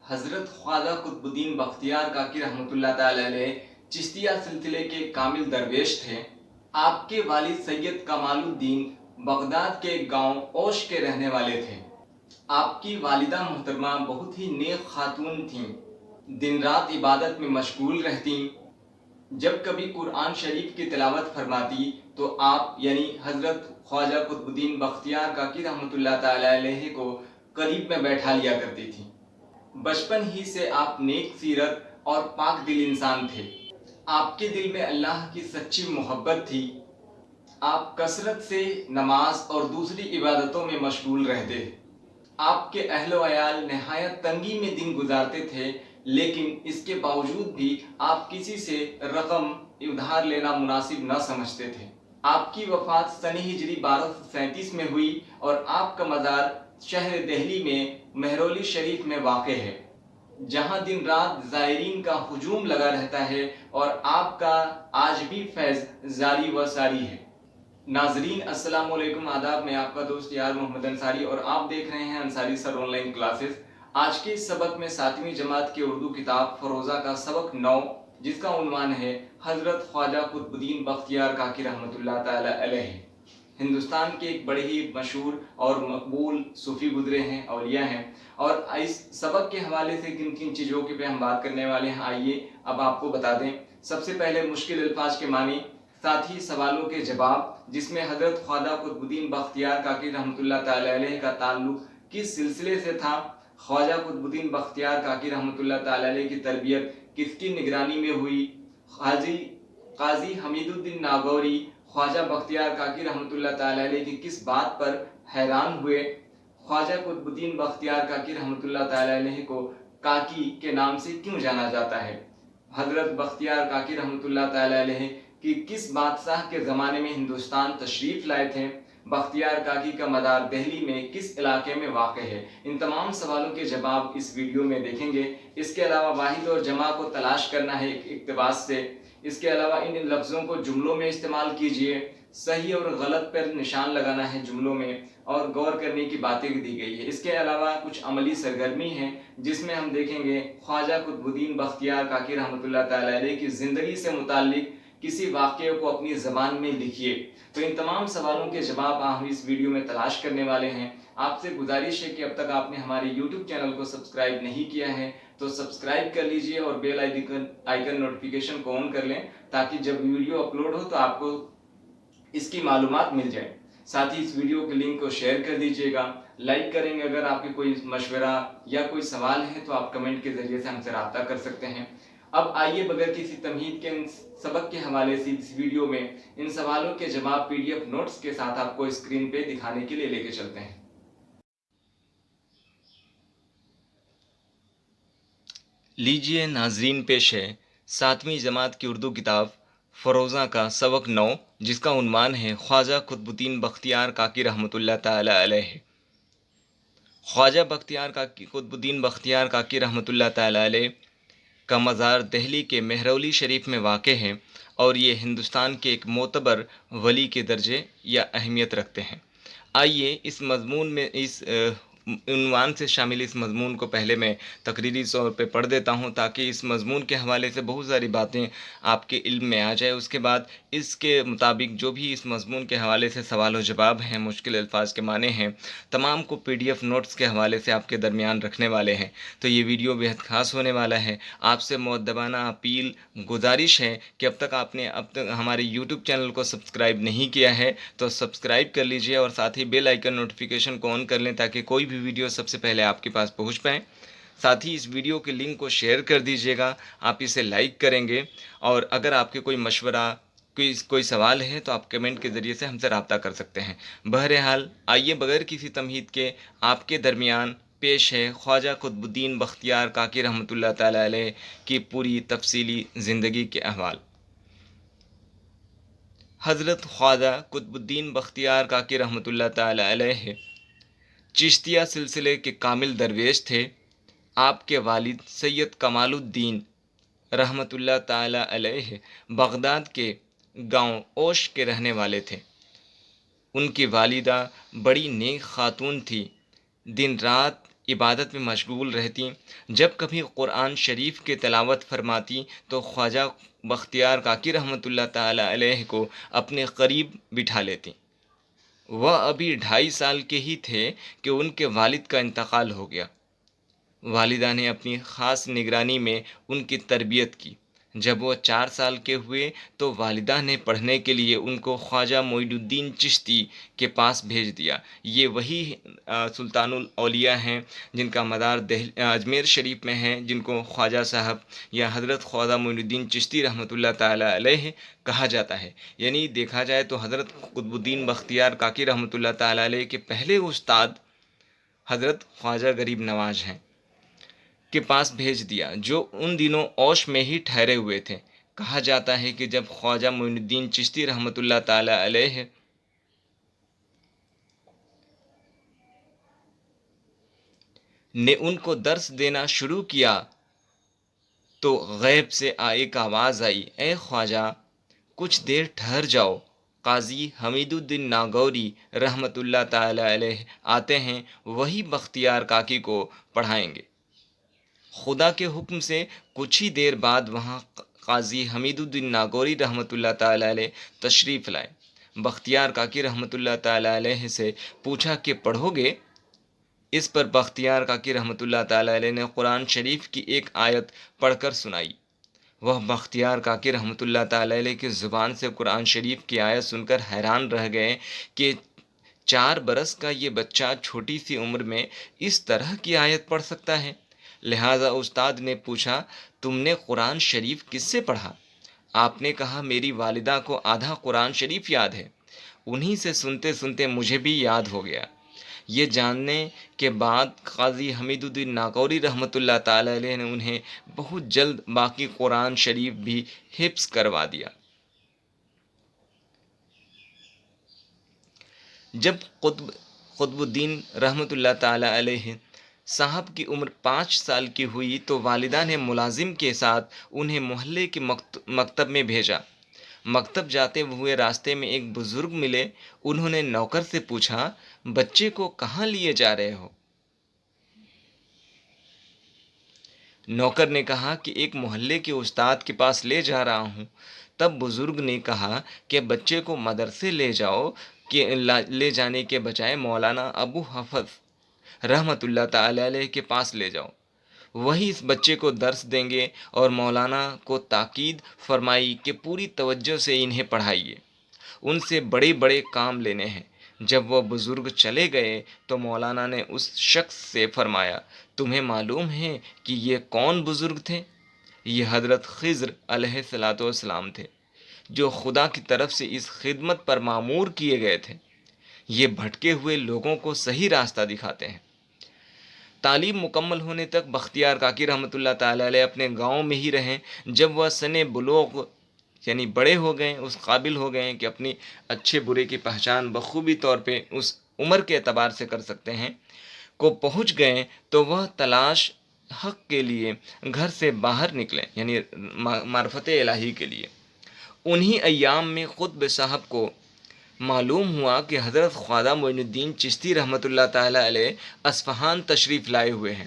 حضرت خواجہ قطب الدین بختیار کاکی رحمۃ اللہ تعالی علیہ چشتیہ سلسلے کے کامل درویش تھے۔ آپ کے والد سید کمال الدین بغداد کے گاؤں اوش کے رہنے والے تھے۔ آپ کی والدہ محترمہ بہت ہی نیک خاتون تھیں، دن رات عبادت میں مشغول رہتیں۔ جب کبھی قرآن شریف کی تلاوت فرماتی تو آپ یعنی حضرت خواجہ قطب الدین بختیار کاکی رحمۃ اللہ تعالی علیہ کو قریب میں بیٹھا لیا کرتی تھیں۔ بچپن ہی سے آپ نیک سیرت اور پاک دل انسان تھے۔ آپ کے دل میں اللہ کی سچی محبت تھی۔ آپ کثرت سے نماز اور دوسری عبادتوں میں مشغول رہتے۔ آپ کے اہل و عیال نہایت تنگی میں دن گزارتے تھے، لیکن اس کے باوجود بھی آپ کسی سے رقم ادھار لینا مناسب نہ سمجھتے تھے۔ آپ کی وفات سنہ ہجری 1237 میں ہوئی اور آپ کا مزار شہر دہلی میں مہرولی شریف میں واقع ہے، جہاں دن رات زائرین کا ہجوم لگا رہتا ہے اور آپ کا آج بھی فیض جاری و ساری ہے۔ ناظرین السلام علیکم، آداب، میں آپ کا دوست یار محمد انصاری اور آپ دیکھ رہے ہیں انصاری سر آن لائن کلاسز۔ آج کے اس سبق میں 7ویں جماعت کی اردو کتاب فروزہ کا سبق 9، جس کا عنوان ہے حضرت خواجہ قطب الدین بختیار کاکی رحمۃ اللہ تعالی علیہ۔ ہندوستان کے ایک بڑے ہی مشہور اور مقبول صوفی گزرے ہیں، اولیاء ہیں، اور اس سبق کے حوالے سے کن کن چیزوں کے پہ ہم بات کرنے والے ہیں، آئیے اب آپ کو بتا دیں۔ سب سے پہلے مشکل الفاظ کے معنی، ساتھ ہی سوالوں کے جواب، جس میں حضرت خواجہ قطب الدین بختیار کاکی رحمۃ اللہ تعالی علیہ کا تعلق کس سلسلے سے تھا، خواجہ قطب الدین بختیار کاکی رحمۃ اللہ تعالی علیہ کی تربیت کس کی نگرانی میں ہوئی، قاضی حمید الدین ناگوری خواجہ بختیار کاکی رحمۃ اللہ تعالی علیہ کی کس بات پر حیران ہوئے، خواجہ قطب الدین بختیار کاکی رحمۃ اللہ تعالی علیہ کو کاکی کے نام سے کیوں جانا جاتا ہے، حضرت بختیار کاکی رحمۃ اللہ تعالی علیہ کہ کس بادشاہ کے زمانے میں ہندوستان تشریف لائے تھے، بختیار کاکی کا مدار دہلی میں کس علاقے میں واقع ہے۔ ان تمام سوالوں کے جواب اس ویڈیو میں دیکھیں گے۔ اس کے علاوہ واحد اور جمع کو تلاش کرنا ہے ایک اقتباس سے۔ اس کے علاوہ ان لفظوں کو جملوں میں استعمال کیجئے، صحیح اور غلط پر نشان لگانا ہے جملوں میں، اور غور کرنے کی باتیں دی گئی ہے۔ اس کے علاوہ کچھ عملی سرگرمی ہیں جس میں ہم دیکھیں گے خواجہ قطب الدین بختیار کاکی رحمۃ اللہ تعالی علیہ کی زندگی سے متعلق کسی واقعے کو اپنی زبان میں لکھیے۔ تو ان تمام سوالوں کے جواب ہم اس ویڈیو میں تلاش کرنے والے ہیں۔ آپ سے گزارش ہے کہ اب تک آپ نے ہمارے یوٹیوب چینل کو سبسکرائب نہیں کیا ہے تو سبسکرائب کر لیجئے اور بیل آئیکن نوٹیفیکیشن کو آن کر لیں، تاکہ جب ویڈیو اپلوڈ ہو تو آپ کو اس کی معلومات مل جائے۔ ساتھ ہی اس ویڈیو کے لنک کو شیئر کر دیجئے گا، لائک کریں گے۔ اگر آپ کے کوئی مشورہ یا کوئی سوال ہے تو آپ کمنٹ کے ذریعے سے ہم سے رابطہ کر سکتے ہیں۔ اب آئیے بغیر کسی تمہید کے ان سبق کے حوالے سے اس ویڈیو میں ان سوالوں کے جواب PDF نوٹس کے ساتھ آپ کو اسکرین پہ دکھانے کے لیے لے کے چلتے ہیں۔ لیجئے ناظرین، پیش ہے 7ویں جماعت کی اردو کتاب فروزہ کا سبق 9، جس کا عنوان ہے خواجہ قطب الدین بختیار کاکی رحمۃ اللہ تعالی علیہ۔ خواجہ قطب الدین بختیار کاکی رحمۃ اللہ تعالی علیہ کا مزار دہلی کے مہرولی شریف میں واقع ہے اور یہ ہندوستان کے ایک معتبر ولی کے درجے یا اہمیت رکھتے ہیں۔ آئیے اس مضمون میں اس عنوان سے شامل اس مضمون کو پہلے میں تقریری طور پہ پڑھ دیتا ہوں، تاکہ اس مضمون کے حوالے سے بہت ساری باتیں آپ کے علم میں آ جائے۔ اس کے بعد اس کے مطابق جو بھی اس مضمون کے حوالے سے سوال و جواب ہیں، مشکل الفاظ کے معنی ہیں، تمام کو PDF نوٹس کے حوالے سے آپ کے درمیان رکھنے والے ہیں۔ تو یہ ویڈیو بہت خاص ہونے والا ہے۔ آپ سے مؤدبانہ اپیل، گزارش ہے کہ اب تک ہمارے یوٹیوب چینل کو سبسکرائب نہیں کیا ہے تو سبسکرائب کر لیجئے اور ساتھ ہی بیل آئیکن نوٹیفیکیشن کو آن کر لیں، تاکہ کوئی بھی ویڈیو سب سے پہلے آپ کے پاس پہنچ پائے۔ ساتھ ہی اس ویڈیو کے لنک کو شیئر کر دیجئے گا، آپ اسے لائک کریں گے، اور اگر آپ کے کوئی مشورہ، کوئی سوال ہے تو آپ کمنٹ کے ذریعے سے ہم سے رابطہ کر سکتے ہیں۔ بہرحال آئیے بغیر کسی تمہید کے آپ کے درمیان پیش ہے خواجہ قطب الدین بختیار کاکی رحمۃ اللہ تعالی علیہ کی پوری تفصیلی زندگی کے احوال۔ حضرت خواجہ قطب الدین بختیار کاکی رحمۃ اللہ تعالی علیہ چشتیہ سلسلے کے کامل درویش تھے۔ آپ کے والد سید کمال الدین رحمۃ اللہ تعالی علیہ بغداد کے گاؤں اوش کے رہنے والے تھے۔ ان کی والدہ بڑی نیک خاتون تھی، دن رات عبادت میں مشغول رہتی۔ جب کبھی قرآن شریف کے تلاوت فرماتی تو خواجہ بختیار کاکی رحمۃ اللہ تعالیٰ علیہ کو اپنے قریب بٹھا لیتی۔ وہ ابھی 2.5 سال کے ہی تھے کہ ان کے والد کا انتقال ہو گیا۔ والدہ نے اپنی خاص نگرانی میں ان کی تربیت کی۔ جب وہ 4 سال کے ہوئے تو والدہ نے پڑھنے کے لیے ان کو خواجہ معین الدین چشتی کے پاس بھیج دیا۔ یہ وہی سلطان الاولیاء ہیں جن کا مدار اجمیر شریف میں ہے، جن کو خواجہ صاحب یا حضرت خواجہ معین الدین چشتی رحمۃ اللہ تعالیٰ علیہ کہا جاتا ہے۔ یعنی دیکھا جائے تو حضرت قطب الدین بختیار کاکی رحمۃ اللہ تعالیٰ علیہ کے پہلے استاد حضرت خواجہ غریب نواز ہیں کے پاس بھیج دیا، جو ان دنوں اوش میں ہی ٹھہرے ہوئے تھے۔ کہا جاتا ہے کہ جب خواجہ معین الدین چشتی رحمۃ اللہ تعالیٰ علیہ نے ان کو درس دینا شروع کیا تو غیب سے ایک آواز آئی، اے خواجہ کچھ دیر ٹھہر جاؤ، قاضی حمید الدین ناگوری رحمۃ اللہ تعالیٰ علیہ آتے ہیں، وہی بختیار کاکی کو پڑھائیں گے۔ خدا کے حکم سے کچھ ہی دیر بعد وہاں قاضی حمید الدین ناگوری رحمۃ اللہ تعالیٰ علیہ تشریف لائے۔ بختیار کاکی رحمۃ اللہ تعالیٰ علیہ سے پوچھا کہ پڑھو گے؟ اس پر بختیار کاکی رحمۃ اللہ تعالیٰ علیہ نے قرآن شریف کی ایک آیت پڑھ کر سنائی۔ وہ بختیار کاکی رحمۃ اللہ تعالیٰ علیہ کی زبان سے قرآن شریف کی آیت سن کر حیران رہ گئے کہ 4 برس کا یہ بچہ چھوٹی سی عمر میں اس طرح کی آیت پڑھ سکتا ہے۔ لہٰذا استاد نے پوچھا، تم نے قرآن شریف کس سے پڑھا؟ آپ نے کہا، میری والدہ کو آدھا قرآن شریف یاد ہے، انہی سے سنتے سنتے مجھے بھی یاد ہو گیا۔ یہ جاننے کے بعد قاضی حمید الدین ناگوری رحمۃ اللہ تعالیٰ علیہ نے انہیں بہت جلد باقی قرآن شریف بھی حفظ کروا دیا۔ جب قطب الدین رحمۃ اللہ تعالیٰ علیہ صاحب کی عمر 5 سال کی ہوئی تو والدہ نے ملازم کے ساتھ انہیں محلے کے مکتب میں بھیجا۔ مکتب جاتے ہوئے راستے میں ایک بزرگ ملے۔ انہوں نے نوکر سے پوچھا، بچے کو کہاں لیے جا رہے ہو؟ نوکر نے کہا کہ ایک محلے کے استاد کے پاس لے جا رہا ہوں۔ تب بزرگ نے کہا کہ بچے کو مدرسے لے جاؤ، کہ لے جانے کے بجائے مولانا ابو حفظ رحمۃ اللہ تعالیٰ علیہ کے پاس لے جاؤ، وہی اس بچے کو درس دیں گے۔ اور مولانا کو تاکید فرمائی کہ پوری توجہ سے انہیں پڑھائیے، ان سے بڑے بڑے کام لینے ہیں۔ جب وہ بزرگ چلے گئے تو مولانا نے اس شخص سے فرمایا، تمہیں معلوم ہے کہ یہ کون بزرگ تھے؟ یہ حضرت خضر علیہ السلام تھے، جو خدا کی طرف سے اس خدمت پر مامور کیے گئے تھے۔ یہ بھٹکے ہوئے لوگوں کو صحیح راستہ دکھاتے ہیں۔ تعلیم مکمل ہونے تک بختیار کاکی رحمۃ اللہ تعالیٰ علیہ اپنے گاؤں میں ہی رہیں۔ جب وہ سن بلوغ یعنی بڑے ہو گئے، اس قابل ہو گئے کہ اپنی اچھے برے کی پہچان بخوبی طور پہ اس عمر کے اعتبار سے کر سکتے ہیں کو پہنچ گئے تو وہ تلاش حق کے لیے گھر سے باہر نکلے، یعنی معرفت الہی کے لیے۔ انہی ایام میں قطب صاحب کو معلوم ہوا کہ حضرت خواجہ معین الدین چشتی رحمۃ اللہ تعالیٰ علیہ اصفہان تشریف لائے ہوئے ہیں۔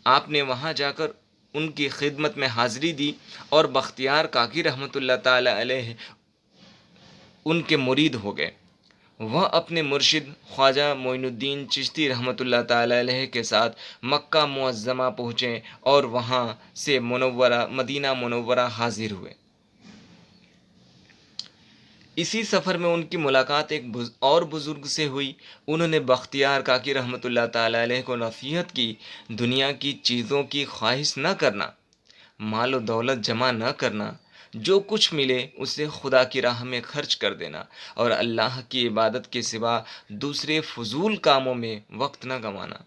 آپ نے وہاں جا کر ان کی خدمت میں حاضری دی اور بختیار کاکی رحمۃ اللہ تعالیٰ علیہ ان کے مرید ہو گئے۔ وہ اپنے مرشد خواجہ معین الدین چشتی رحمۃ اللہ تعالیٰ علیہ کے ساتھ مکہ معظمہ پہنچے اور وہاں سے مدینہ منورہ حاضر ہوئے۔ اسی سفر میں ان کی ملاقات ایک اور بزرگ سے ہوئی۔ انہوں نے بختیار کاکی رحمۃ اللہ تعالیٰ علیہ کو نصیحت کی، دنیا کی چیزوں کی خواہش نہ کرنا، مال و دولت جمع نہ کرنا، جو کچھ ملے اسے خدا کی راہ میں خرچ کر دینا، اور اللہ کی عبادت کے سوا دوسرے فضول کاموں میں وقت نہ گنوانا۔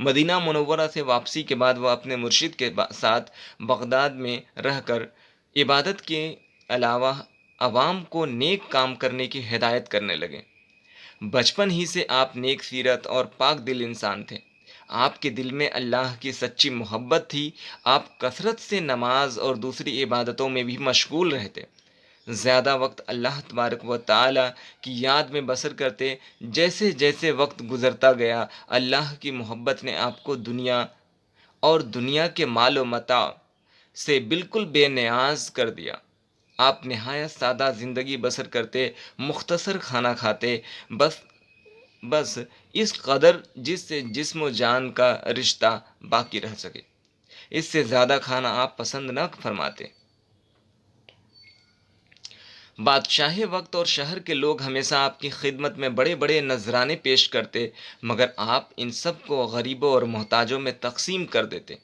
مدینہ منورہ سے واپسی کے بعد وہ اپنے مرشد کے ساتھ بغداد میں رہ کر عبادت کے علاوہ عوام کو نیک کام کرنے کی ہدایت کرنے لگے۔ بچپن ہی سے آپ نیک سیرت اور پاک دل انسان تھے۔ آپ کے دل میں اللہ کی سچی محبت تھی۔ آپ کثرت سے نماز اور دوسری عبادتوں میں بھی مشغول رہتے۔ زیادہ وقت اللہ تبارک و تعالی کی یاد میں بسر کرتے. جیسے جیسے وقت گزرتا گیا اللہ کی محبت نے آپ کو دنیا اور دنیا کے مال و متاع سے بالکل بے نیاز کر دیا. آپ نہایت سادہ زندگی بسر کرتے، مختصر کھانا کھاتے، بس بس اس قدر جس سے جسم و جان کا رشتہ باقی رہ سکے. اس سے زیادہ کھانا آپ پسند نہ فرماتے. بادشاہ وقت اور شہر کے لوگ ہمیشہ آپ کی خدمت میں بڑے بڑے نذرانے پیش کرتے، مگر آپ ان سب کو غریبوں اور محتاجوں میں تقسیم کر دیتے.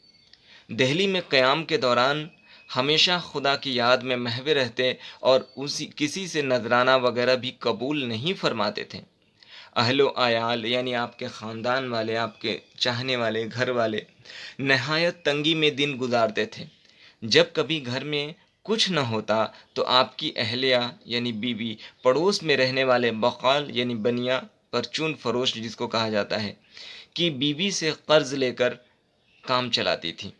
دہلی میں قیام کے دوران ہمیشہ خدا کی یاد میں محو رہتے اور کسی سے نذرانہ وغیرہ بھی قبول نہیں فرماتے تھے. اہل و عیال یعنی آپ کے خاندان والے، آپ کے چاہنے والے گھر والے نہایت تنگی میں دن گزارتے تھے. جب کبھی گھر میں کچھ نہ ہوتا تو آپ کی اہلیہ یعنی بیوی پڑوس میں رہنے والے بقال یعنی بنیا پرچون فروش جس کو کہا جاتا ہے کہ بیوی سے قرض لے کر کام چلاتی تھی.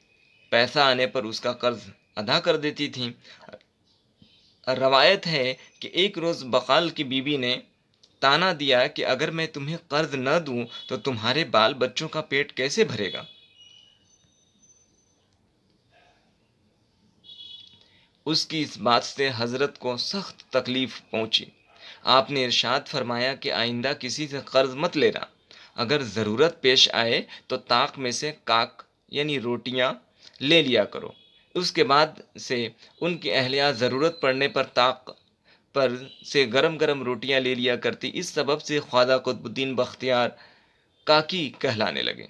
پیسہ آنے پر اس کا قرض ادا کر دیتی تھیں. روایت ہے کہ ایک روز بقال کی بیوی نے تانا دیا کہ اگر میں تمہیں قرض نہ دوں تو تمہارے بال بچوں کا پیٹ کیسے بھرے گا. اس کی اس بات سے حضرت کو سخت تکلیف پہنچی. آپ نے ارشاد فرمایا کہ آئندہ کسی سے قرض مت لینا. اگر ضرورت پیش آئے تو طاق میں سے کاک یعنی روٹیاں لے لیا کرو. اس کے بعد سے ان کی اہلیہ ضرورت پڑنے پر طاق پر سے گرم گرم روٹیاں لے لیا کرتی. اس سبب سے خواجہ قطب الدین بختیار کاکی کہلانے لگے.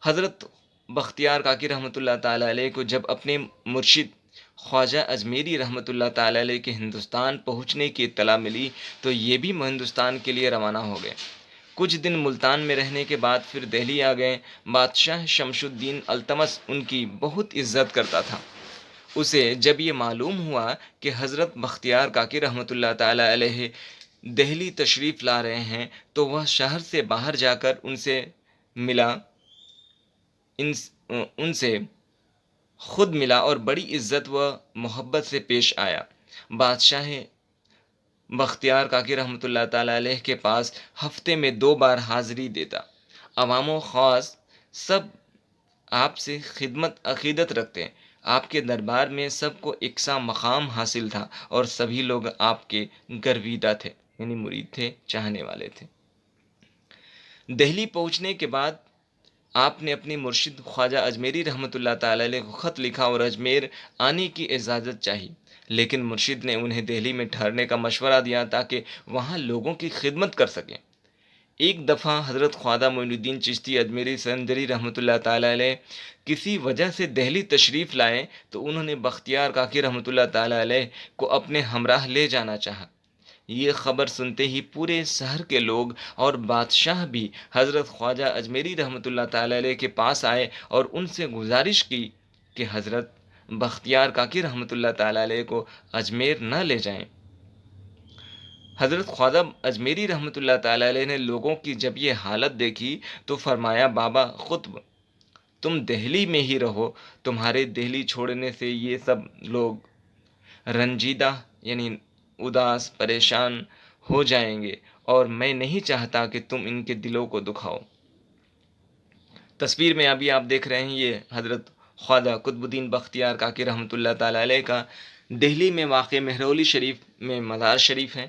حضرت بختیار کاکی رحمۃ اللہ تعالیٰ علیہ کو جب اپنے مرشد خواجہ اجمیری رحمۃ اللہ تعالیٰ علیہ کے ہندوستان پہنچنے کی اطلاع ملی تو یہ بھی ہندوستان کے لیے روانہ ہو گئے. کچھ دن ملتان میں رہنے کے بعد پھر دہلی آ گئے. بادشاہ شمس الدین التمش ان کی بہت عزت کرتا تھا. اسے جب یہ معلوم ہوا کہ حضرت بختیار کاکی رحمۃ اللہ تعالیٰ علیہ دہلی تشریف لا رہے ہیں تو وہ شہر سے باہر جا کر ان سے ملا، ان سے خود ملا اور بڑی عزت و محبت سے پیش آیا. بادشاہ بختیار کاکی رحمۃ اللہ تعالیٰ علیہ کے پاس ہفتے میں 2 بار حاضری دیتا. عوام و خاص سب آپ سے خدمت عقیدت رکھتے. آپ کے دربار میں سب کو یکساں مقام حاصل تھا اور سبھی لوگ آپ کے گرویدہ تھے یعنی مرید تھے، چاہنے والے تھے. دہلی پہنچنے کے بعد آپ نے اپنے مرشد خواجہ اجمیری رحمۃ اللہ تعالیٰ علیہ کو خط لکھا اور اجمیر آنے کی اجازت چاہی. لیکن مرشد نے انہیں دہلی میں ٹھہرنے کا مشورہ دیا تاکہ وہاں لوگوں کی خدمت کر سکیں. ایک دفعہ حضرت خواجہ معین الدین چشتی اجمیری سنجری رحمۃ اللہ تعالیٰ علیہ کسی وجہ سے دہلی تشریف لائے تو انہوں نے بختیار کاکی رحمۃ اللہ تعالیٰ علیہ کو اپنے ہمراہ لے جانا چاہا. یہ خبر سنتے ہی پورے شہر کے لوگ اور بادشاہ بھی حضرت خواجہ اجمیری رحمۃ اللہ تعالیٰ علیہ کے پاس آئے اور ان سے گزارش کی کہ حضرت بختیار کاکی رحمۃ اللہ تعالیٰ علیہ کو اجمیر نہ لے جائیں. حضرت خواجہ اجمیری رحمۃ اللہ تعالیٰ علیہ نے لوگوں کی جب یہ حالت دیکھی تو فرمایا بابا قطب تم دہلی میں ہی رہو. تمہارے دہلی چھوڑنے سے یہ سب لوگ رنجیدہ یعنی اداس پریشان ہو جائیں گے اور میں نہیں چاہتا کہ تم ان کے دلوں کو دکھاؤ. تصویر میں ابھی آپ دیکھ رہے ہیں یہ حضرت خواجہ قطب الدین بختیار کاکی رحمۃ اللہ تعالیٰ علیہ کا دہلی میں واقع مہرولی شریف میں مزار شریف ہے.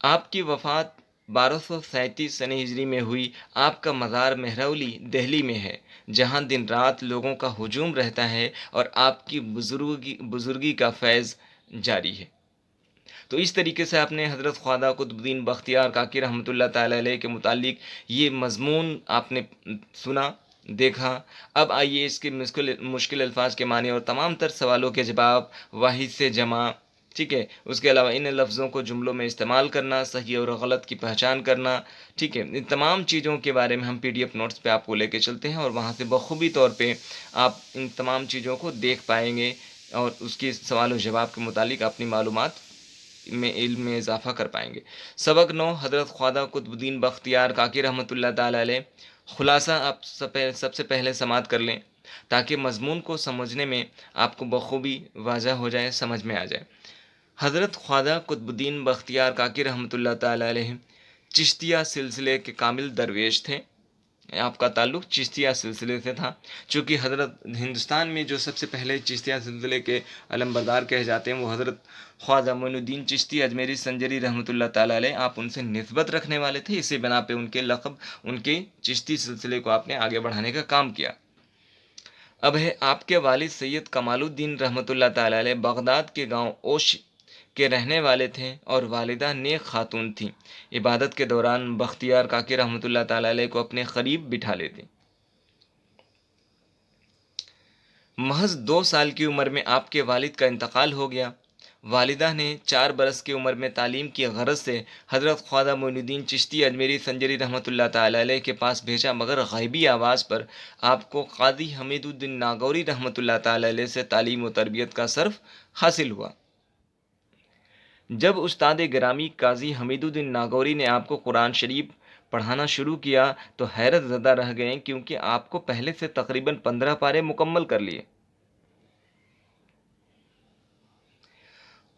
آپ کی وفات 1237 سن ہجری میں ہوئی. آپ کا مزار مہرولی دہلی میں ہے جہاں دن رات لوگوں کا ہجوم رہتا ہے اور آپ کی بزرگی کا فیض جاری ہے. تو اس طریقے سے آپ نے حضرت خواجہ قطب الدین بختیار کاکی رحمۃ اللہ تعالیٰ علیہ کے متعلق یہ مضمون آپ نے سنا، دیکھا. اب آئیے اس کے مشکل الفاظ کے معنی اور تمام تر سوالوں کے جواب واحد سے جمع، ٹھیک ہے. اس کے علاوہ ان لفظوں کو جملوں میں استعمال کرنا، صحیح اور غلط کی پہچان کرنا، ٹھیک ہے. ان تمام چیزوں کے بارے میں ہم PDF نوٹس پہ آپ کو لے کے چلتے ہیں اور وہاں سے بخوبی طور پہ آپ ان تمام چیزوں کو دیکھ پائیں گے اور اس کے سوال و جواب کے متعلق اپنی معلومات میں علم میں اضافہ کر پائیں گے. سبق 9 حضرت خواجہ قطب الدین بختیار کاکی رحمۃ اللہ تعالیٰ علیہ. خلاصہ آپ سب سے پہلے سماعت کر لیں. تاکہ مضمون کو سمجھنے میں آپ کو بخوبی واضح ہو جائے، سمجھ میں آ جائے۔ حضرت خواجہ قطب الدین بختیار کاکی رحمۃ اللہ تعالی علیہ چشتیہ سلسلے کے کامل درویش تھے۔ آپ کا تعلق چشتیہ سلسلے سے تھا، چونکہ حضرت ہندوستان میں جو سب سے پہلے چشتیہ سلسلے کے علمبردار کہے جاتے ہیں وہ حضرت خواجہ معین الدین چشتی اجمیری سنجری رحمۃ اللہ تعالی علیہ، آپ ان سے نسبت رکھنے والے تھے، اسی بنا پہ ان کے لقب، ان کے چشتی سلسلے کو آپ نے آگے بڑھانے کا کام کیا۔ اب ہے آپ کے والد سید کمال الدین رحمۃ اللہ تعالی علیہ بغداد کے گاؤں اوش کے رہنے والے تھے اور والدہ نیک خاتون تھیں۔ عبادت کے دوران بختیار کاکی رحمۃ اللہ تعالی علیہ کو اپنے قریب بٹھا لیتے۔ محض 2 سال کی عمر میں آپ کے والد کا انتقال ہو گیا۔ والدہ نے 4 برس کی عمر میں تعلیم کی غرض سے حضرت خواجہ معین الدین چشتی اجمیری سنجری رحمۃ اللہ تعالی علیہ کے پاس بھیجا، مگر غیبی آواز پر آپ کو قاضی حمید الدین ناگوری رحمۃ اللہ تعالی علیہ سے تعلیم و تربیت کا صرف حاصل ہوا۔ جب استاد گرامی قاضی حمید الدین ناگوری نے آپ کو قرآن شریف پڑھانا شروع کیا تو حیرت زدہ رہ گئے، کیونکہ آپ کو پہلے سے تقریباً 15 پارے مکمل کر لیے۔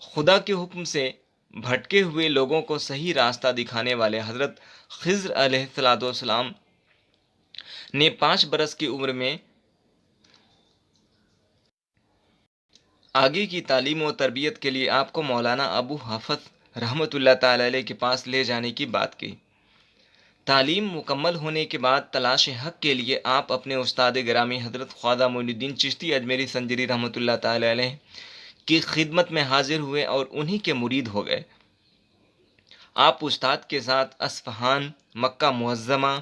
خدا کے حکم سے بھٹکے ہوئے لوگوں کو صحیح راستہ دکھانے والے حضرت خضر علیہ السلام نے 5 برس کی عمر میں آگے کی تعلیم و تربیت کے لیے آپ کو مولانا ابو حفص رحمۃ اللہ تعالی علیہ کے پاس لے جانے کی بات کی۔ تعلیم مکمل ہونے کے بعد تلاش حق کے لیے آپ اپنے استاد گرامی حضرت خواجہ معین الدین چشتی اجمیری سنجری رحمۃ اللہ تعالی علیہ کی خدمت میں حاضر ہوئے اور انہی کے مرید ہو گئے۔ آپ استاد کے ساتھ اصفہان، مکہ معظمہ،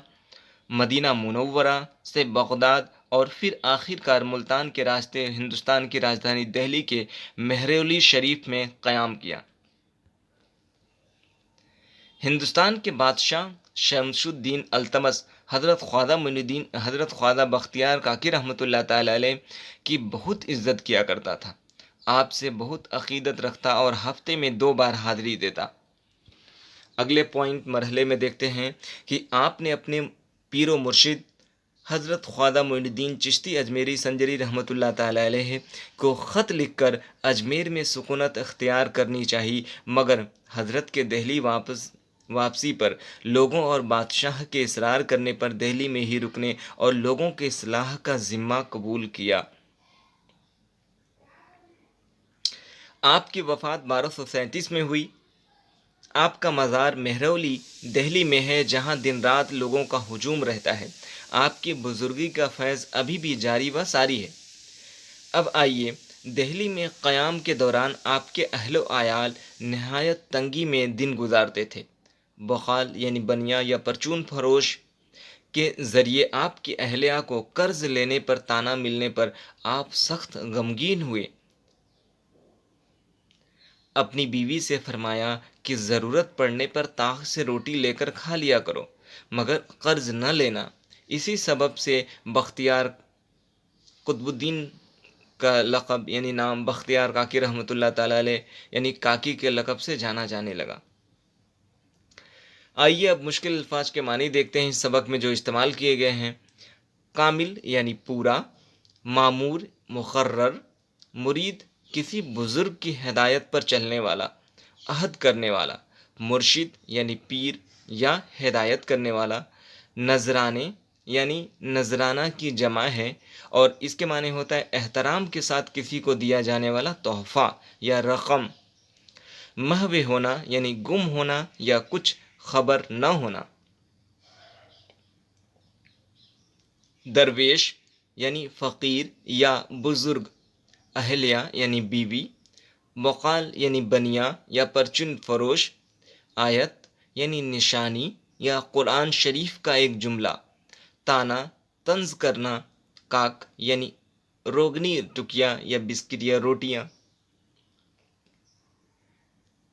مدینہ منورہ سے بغداد اور پھر آخر کار ملتان کے راستے ہندوستان کی راجدھانی دہلی کے مہرولی شریف میں قیام کیا۔ ہندوستان کے بادشاہ شمس الدین التمش حضرت خواجہ بختیار کاکی رحمۃ اللہ تعالی علیہ کی بہت عزت کیا کرتا تھا، آپ سے بہت عقیدت رکھتا اور ہفتے میں 2 بار حاضری دیتا۔ اگلے پوائنٹ مرحلے میں دیکھتے ہیں کہ آپ نے اپنے پیر و مرشد حضرت خواجہ معین الدین چشتی اجمیری سنجری رحمۃ اللہ تعالی علیہ کو خط لکھ کر اجمیر میں سکونت اختیار کرنی چاہی، مگر حضرت کے دہلی واپسی پر لوگوں اور بادشاہ کے اصرار کرنے پر دہلی میں ہی رکنے اور لوگوں کے اصلاح کا ذمہ قبول کیا۔ آپ کی وفات 1237 میں ہوئی۔ آپ کا مزار مہرولی دہلی میں ہے، جہاں دن رات لوگوں کا ہجوم رہتا ہے۔ آپ کی بزرگی کا فیض ابھی بھی جاری و ساری ہے۔ اب آئیے، دہلی میں قیام کے دوران آپ کے اہل و عیال نہایت تنگی میں دن گزارتے تھے۔ بخال یعنی بنیا یا پرچون فروش کے ذریعے آپ کی اہلیہ کو قرض لینے پر طعنہ ملنے پر آپ سخت غمگین ہوئے۔ اپنی بیوی سے فرمایا کہ ضرورت پڑنے پر طاق سے روٹی لے کر کھا لیا کرو، مگر قرض نہ لینا۔ اسی سبب سے بختیار قطب الدین کا لقب یعنی نام بختیار کاکی رحمۃ اللہ تعالی علیہ یعنی کاکی کے لقب سے جانا جانے لگا۔ آئیے اب مشکل الفاظ کے معنی دیکھتے ہیں اس سبق میں جو استعمال کیے گئے ہیں۔ کامل یعنی پورا، مامور مقرر، مرید کسی بزرگ کی ہدایت پر چلنے والا، عہد کرنے والا، مرشد یعنی پیر یا ہدایت کرنے والا، نذرانے یعنی نذرانہ کی جمع ہے اور اس کے معنی ہوتا ہے احترام کے ساتھ کسی کو دیا جانے والا تحفہ یا رقم۔ محو ہونا یعنی گم ہونا یا کچھ خبر نہ ہونا۔ درویش یعنی فقیر یا بزرگ، اہلیہ یعنی بیوی، بقال یعنی بنیا یا پرچون فروش، آیت یعنی نشانی یا قرآن شریف کا ایک جملہ، طعنہ طنز کرنا، کاک یعنی روگنی ٹکیا یا بسکٹ یا روٹیاں،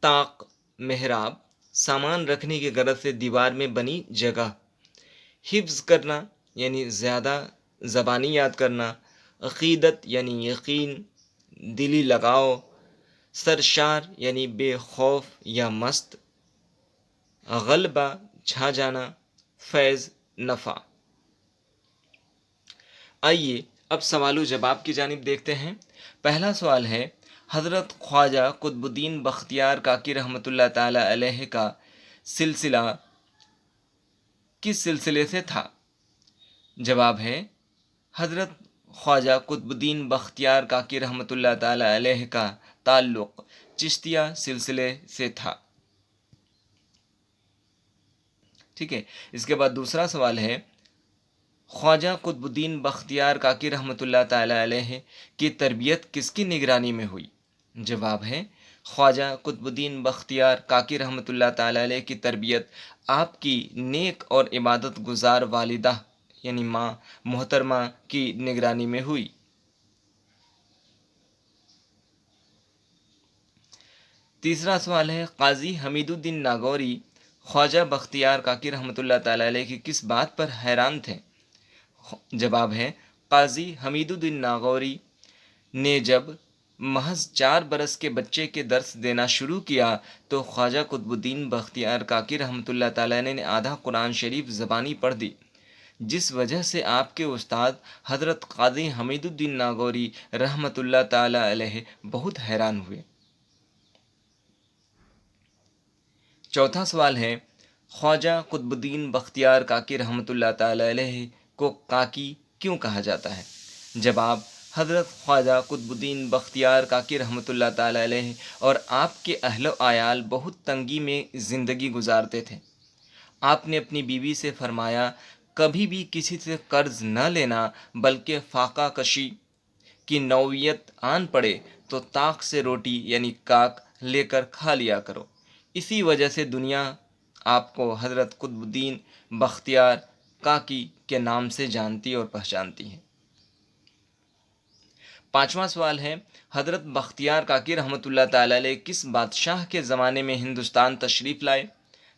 طاق محراب سامان رکھنے کی غرض سے دیوار میں بنی جگہ، حفظ کرنا یعنی زیادہ زبانی یاد کرنا، عقیدت یعنی یقین دلی لگاؤ، سرشار یعنی بے خوف یا مست، غلبہ چھا جانا، فیض نفع۔ آئیے اب سوال و جواب کی جانب دیکھتے ہیں۔ پہلا سوال ہے، حضرت خواجہ قطب الدین بختیار کاکی رحمۃ اللہ تعالی علیہ کا سلسلہ کس سلسلے سے تھا؟ جواب ہے، حضرت خواجہ قطب الدین بختیار کاکی رحمۃ اللہ تعالی علیہ کا تعلق چشتیہ سلسلے سے تھا۔ ٹھیک ہے، اس کے بعد دوسرا سوال ہے، خواجہ قطب الدین بختیار کاکی رحمۃ اللہ تعالی علیہ کی تربیت کس کی نگرانی میں ہوئی؟ جواب ہے، خواجہ قطب الدین بختیار کاکی رحمۃ اللہ تعالی علیہ کی تربیت آپ کی نیک اور عبادت گزار والدہ یعنی ماں محترمہ کی نگرانی میں ہوئی۔ تیسرا سوال ہے، قاضی حمید الدین ناگوری خواجہ بختیار کاکی رحمۃ اللہ تعالی علیہ کی کس بات پر حیران تھے؟ جواب ہے، قاضی حمید الدین ناگوری نے جب محض 4 برس کے بچے کے درس دینا شروع کیا تو خواجہ قطب الدین بختیار کاکی رحمۃ اللہ تعالیٰ نے آدھا قرآن شریف زبانی پڑھ دی، جس وجہ سے آپ کے استاد حضرت قاضی حمید الدین ناگوری رحمۃ اللہ تعالیٰ علیہ بہت حیران ہوئے۔ چوتھا سوال ہے، خواجہ قطب الدین بختیار کاکی رحمۃ اللہ تعالیٰ علیہ کو کاکی کیوں کہا جاتا ہے؟ جواب، حضرت خواجہ قطب الدین بختیار کاکی رحمۃ اللہ تعالیٰ علیہ اور آپ کے اہل و عیال بہت تنگی میں زندگی گزارتے تھے۔ آپ نے اپنی بیوی سے فرمایا، کبھی بھی کسی سے قرض نہ لینا، بلکہ فاقہ کشی کی نوعیت آن پڑے تو طاق سے روٹی یعنی کاک لے کر کھا لیا کرو۔ اسی وجہ سے دنیا آپ کو حضرت قطب الدین بختیار کاکی کے نام سے جانتی اور پہچانتی ہے۔ پانچواں سوال ہے، حضرت بختیار کاکی رحمۃ اللہ تعالی علیہ کس بادشاہ کے زمانے میں ہندوستان تشریف لائے؟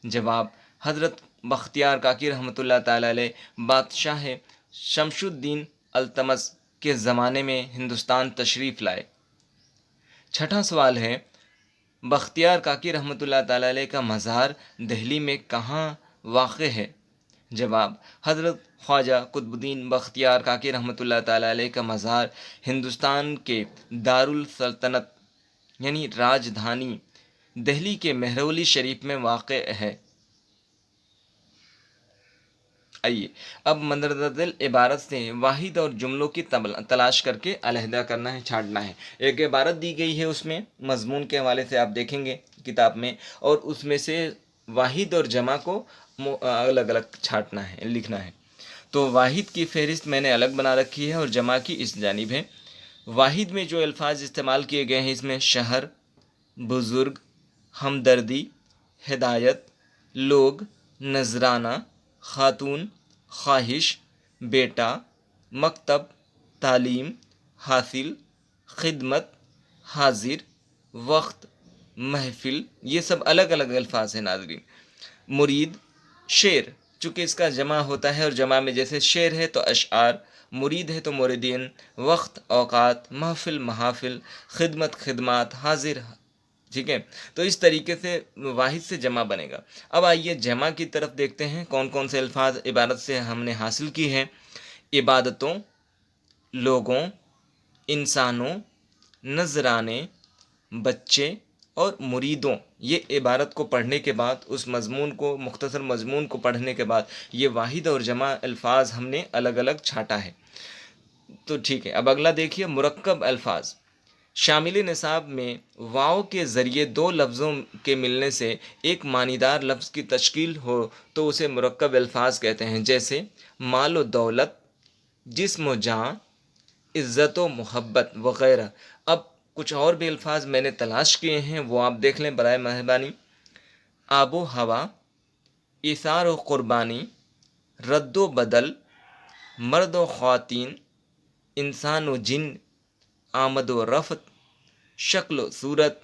جواب، حضرت بختیار کاکی رحمۃ اللہ تعالی علیہ بادشاہ شمس الدین التمش کے زمانے میں ہندوستان تشریف لائے۔ چھٹا سوال ہے، بختیار کاکی رحمۃ اللہ تعالی علیہ کا مزار دہلی میں کہاں واقع ہے؟ جواب، حضرت خواجہ قطب الدین بختیار کاکی رحمۃ اللہ تعالی علیہ کا مزار ہندوستان کے دارالسلطنت یعنی راجدھانی دہلی کے مہرولی شریف میں واقع ہے۔ آئیے اب مندرجہ عبارت سے واحد اور جملوں کی تلاش کر کے علیحدہ کرنا ہے، چھانٹنا ہے۔ ایک عبارت دی گئی ہے، اس میں مضمون کے حوالے سے آپ دیکھیں گے کتاب میں، اور اس میں سے واحد اور جمع کو الگ الگ چھانٹنا ہے، لکھنا ہے۔ تو واحد کی فہرست میں نے الگ بنا رکھی ہے اور جمع کی اس جانب ہے۔ واحد میں جو الفاظ استعمال کیے گئے ہیں، اس میں شہر، بزرگ، ہمدردی، ہدایت، لوگ، نذرانہ، خاتون، خواہش، بیٹا، مکتب، تعلیم، حاصل، خدمت، حاضر، وقت، محفل، یہ سب الگ الگ الفاظ ہیں ناظرین۔ مرید، شعر، چونکہ اس کا جمع ہوتا ہے اور جمع میں جیسے شعر ہے تو اشعار، مرید ہے تو موردین، وقت اوقات، محفل محافل، خدمت خدمات، حاضر، ٹھیک ہے۔ تو اس طریقے سے واحد سے جمع بنے گا۔ اب آئیے جمع کی طرف دیکھتے ہیں، کون کون سے الفاظ عبارت سے ہم نے حاصل کی ہیں۔ عبادتوں، لوگوں، انسانوں، نذرانے، بچے اور مریدوں۔ یہ عبارت کو پڑھنے کے بعد، اس مضمون کو، مختصر مضمون کو پڑھنے کے بعد یہ واحد اور جمع الفاظ ہم نے الگ الگ چھانٹا ہے۔ تو ٹھیک ہے، اب اگلا دیکھیے، مرکب الفاظ۔ شامل نصاب میں واو کے ذریعے 2 لفظوں کے ملنے سے ایک معنیدار لفظ کی تشکیل ہو تو اسے مرکب الفاظ کہتے ہیں، جیسے مال و دولت، جسم و جاں، عزت و محبت وغیرہ۔ اب کچھ اور بھی الفاظ میں نے تلاش کیے ہیں، وہ آپ دیکھ لیں برائے مہربانی۔ آب و ہوا، ایثار و قربانی، رد و بدل، مرد و خواتین، انسان و جن، آمد و رفت، شکل و صورت،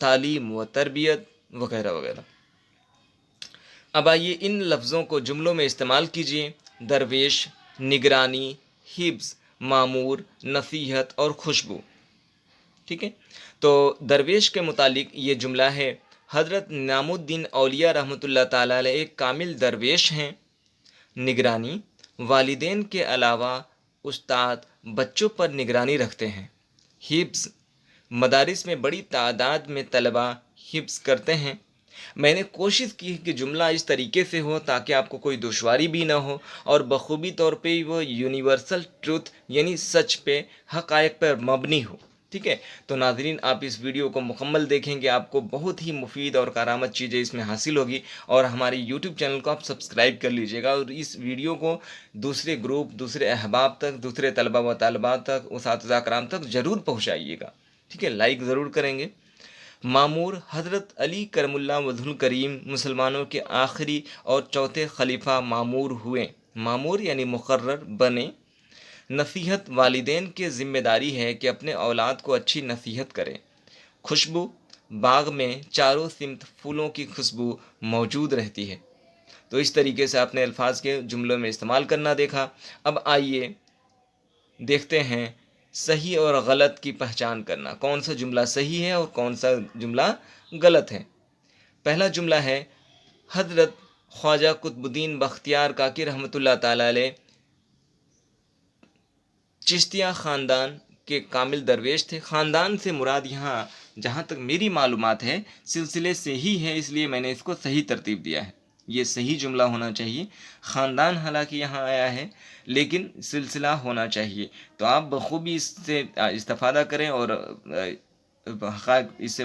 تعلیم و تربیت وغیرہ وغیرہ۔ اب آئیے ان لفظوں کو جملوں میں استعمال کیجیے۔ درویش، نگرانی، حفظ، معمور، نصیحت اور خوشبو، ٹھیک ہے۔ تو درویش کے متعلق یہ جملہ ہے، حضرت نعیم الدین اولیاء رحمۃ اللہ تعالیٰ علیہ ایک کامل درویش ہیں۔ نگرانی، والدین کے علاوہ استاد بچوں پر نگرانی رکھتے ہیں۔ حفظ، مدارس میں بڑی تعداد میں طلباء حفظ کرتے ہیں۔ میں نے کوشش کی کہ جملہ اس طریقے سے ہو تاکہ آپ کو کوئی دشواری بھی نہ ہو اور بخوبی طور پہ وہ یونیورسل ٹروتھ یعنی سچ پہ، حقائق پر مبنی ہو۔ ٹھیک ہے، تو ناظرین آپ اس ویڈیو کو مکمل دیکھیں گے، آپ کو بہت ہی مفید اور کارآمد چیزیں اس میں حاصل ہوگی، اور ہمارے یوٹیوب چینل کو آپ سبسکرائب کر لیجئے گا، اور اس ویڈیو کو دوسرے گروپ، دوسرے احباب تک، دوسرے طلباء و طالبات تک، اساتذہ کرام تک ضرور پہنچائیے گا۔ ٹھیک ہے، لائک ضرور کریں گے۔ مامور حضرت علی کرم اللہ وجہ الکریم مسلمانوں کے آخری اور چوتھے خلیفہ مامور ہوئے۔ مامور یعنی مقرر بنے۔ نصیحت، والدین کی ذمہ داری ہے کہ اپنے اولاد کو اچھی نصیحت کریں۔ خوشبو، باغ میں چاروں سمت پھولوں کی خوشبو موجود رہتی ہے۔ تو اس طریقے سے آپ نے الفاظ کے جملوں میں استعمال کرنا دیکھا۔ اب آئیے دیکھتے ہیں صحیح اور غلط کی پہچان کرنا، کون سا جملہ صحیح ہے اور کون سا جملہ غلط ہے۔ پہلا جملہ ہے حضرت خواجہ قطب الدین بختیار کاکی رحمۃ اللہ تعالی علیہ چشتیہ خاندان کے کامل درویش تھے۔ خاندان سے مراد یہاں جہاں تک میری معلومات ہے سلسلے سے ہی ہے، اس لیے میں نے اس کو صحیح ترتیب دیا ہے، یہ صحیح جملہ ہونا چاہیے۔ خاندان حالانکہ یہاں آیا ہے لیکن سلسلہ ہونا چاہیے، تو آپ بخوبی اس سے استفادہ کریں اور حقائق اس سے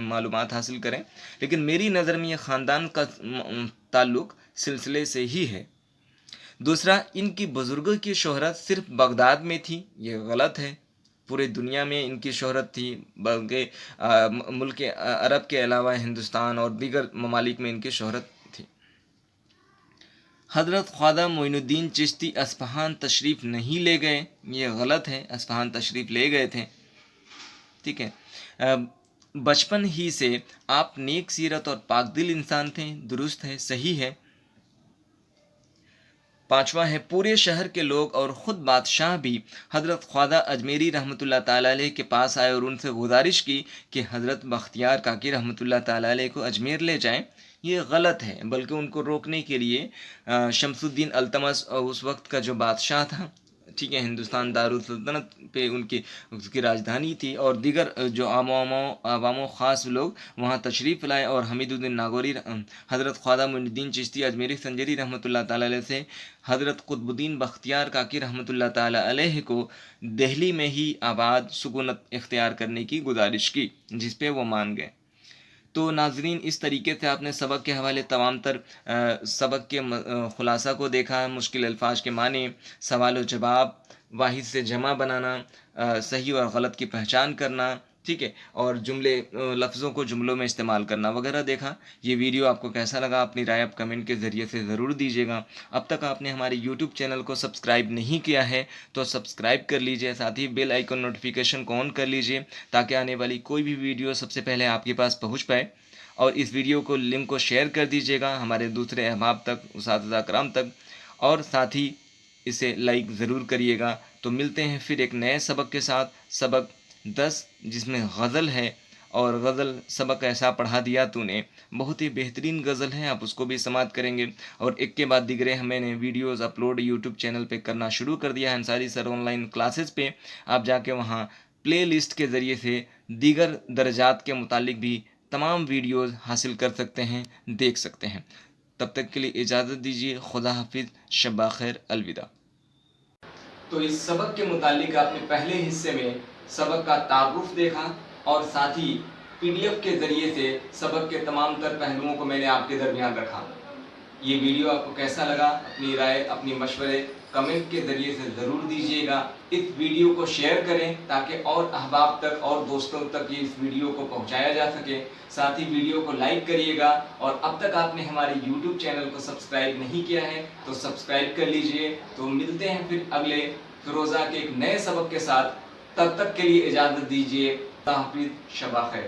معلومات حاصل کریں، لیکن میری نظر میں یہ خاندان کا تعلق سلسلے سے ہی ہے۔ دوسرا، ان کی بزرگوں کی شہرت صرف بغداد میں تھی، یہ غلط ہے، پورے دنیا میں ان کی شہرت تھی، بلکہ ملک عرب کے علاوہ ہندوستان اور دیگر ممالک میں ان کی شہرت تھی۔ حضرت خواجہ معین الدین چشتی اصفہان تشریف نہیں لے گئے، یہ غلط ہے، اصفہان تشریف لے گئے تھے۔ ٹھیک ہے، بچپن ہی سے آپ نیک سیرت اور پاک دل انسان تھے، درست ہے، صحیح ہے۔ پانچواں ہے پورے شہر کے لوگ اور خود بادشاہ بھی حضرت خواجہ اجمیری رحمۃ اللہ تعالیٰ علیہ کے پاس آئے اور ان سے گزارش کی کہ حضرت بختیار کاکی رحمۃ اللہ تعالیٰ علیہ کو اجمیر لے جائیں، یہ غلط ہے، بلکہ ان کو روکنے کے لیے شمس الدین التمش اس وقت کا جو بادشاہ تھا، ٹھیک ہے، ہندوستان دارالسلطنت پہ اس کی راجدھانی تھی، اور دیگر جو عوام و خاص لوگ وہاں تشریف لائے، اور حمید الدین ناگوری حضرت خواجہ معین الدین چشتی اجمیری سنجری رحمۃ اللہ تعالیٰ علیہ سے حضرت قطب الدین بختیار کاکی رحمۃ اللہ تعالیٰ علیہ کو دہلی میں ہی آباد سکونت اختیار کرنے کی گزارش کی، جس پہ وہ مان گئے۔ تو ناظرین اس طریقے سے آپ نے سبق کے حوالے تمام تر سبق کے خلاصہ کو دیکھا، مشکل الفاظ کے معنی، سوال و جواب، واحد سے جمع بنانا، صحیح اور غلط کی پہچان کرنا، ٹھیک ہے، اور لفظوں کو جملوں میں استعمال کرنا وغیرہ دیکھا۔ یہ ویڈیو آپ کو کیسا لگا اپنی رائے آپ کمنٹ کے ذریعے سے ضرور دیجیے گا۔ اب تک آپ نے ہمارے یوٹیوب چینل کو سبسکرائب نہیں کیا ہے تو سبسکرائب کر لیجئے، ساتھ ہی بیل آئیکن نوٹیفیکیشن کو آن کر لیجئے تاکہ آنے والی کوئی بھی ویڈیو سب سے پہلے آپ کے پاس پہنچ پائے، اور اس ویڈیو کو لنک کو شیئر کر دیجیے گا ہمارے دوسرے احباب تک، اساتذہ کرام تک، اور ساتھ ہی اسے لائک ضرور کریے گا۔ تو ملتے ہیں پھر ایک نئے سبق کے ساتھ، سبق 10 جس میں غزل ہے، اور غزل سبق ایسا پڑھا دیا تو نے، بہت ہی بہترین غزل ہے، آپ اس کو بھی سماعت کریں گے، اور ایک کے بعد دیگرے میں نے ویڈیوز اپلوڈ یوٹیوب چینل پہ کرنا شروع کر دیا ہے، انصاری سر آن لائن کلاسز پہ، آپ جا کے وہاں پلے لسٹ کے ذریعے سے دیگر درجات کے متعلق بھی تمام ویڈیوز حاصل کر سکتے ہیں، دیکھ سکتے ہیں۔ تب تک کے لیے اجازت دیجیے، خدا حافظ، شب بخیر، الوداع۔ تو اس سبق کے متعلق آپ نے پہلے حصے میں سبق کا تعارف دیکھا، اور ساتھ ہی PDF کے ذریعے سے سبق کے تمام تر پہلوؤں کو میں نے آپ کے درمیان رکھا۔ یہ ویڈیو آپ کو کیسا لگا اپنی رائے، اپنی مشورے کمنٹ کے ذریعے سے ضرور دیجیے گا۔ اس ویڈیو کو شیئر کریں تاکہ اور احباب تک اور دوستوں تک اس ویڈیو کو پہنچایا جا سکے، ساتھ ہی ویڈیو کو لائک کریے گا، اور اب تک آپ نے ہمارے یوٹیوب چینل کو سبسکرائب نہیں کیا ہے تو سبسکرائب کر لیجئے۔ تو ملتے ہیں پھر اگلے فیروزہ کے ایک نئے سبق کے ساتھ، تب تک کے لیے اجازت دیجیے، خدا حافظ، شب بخیر۔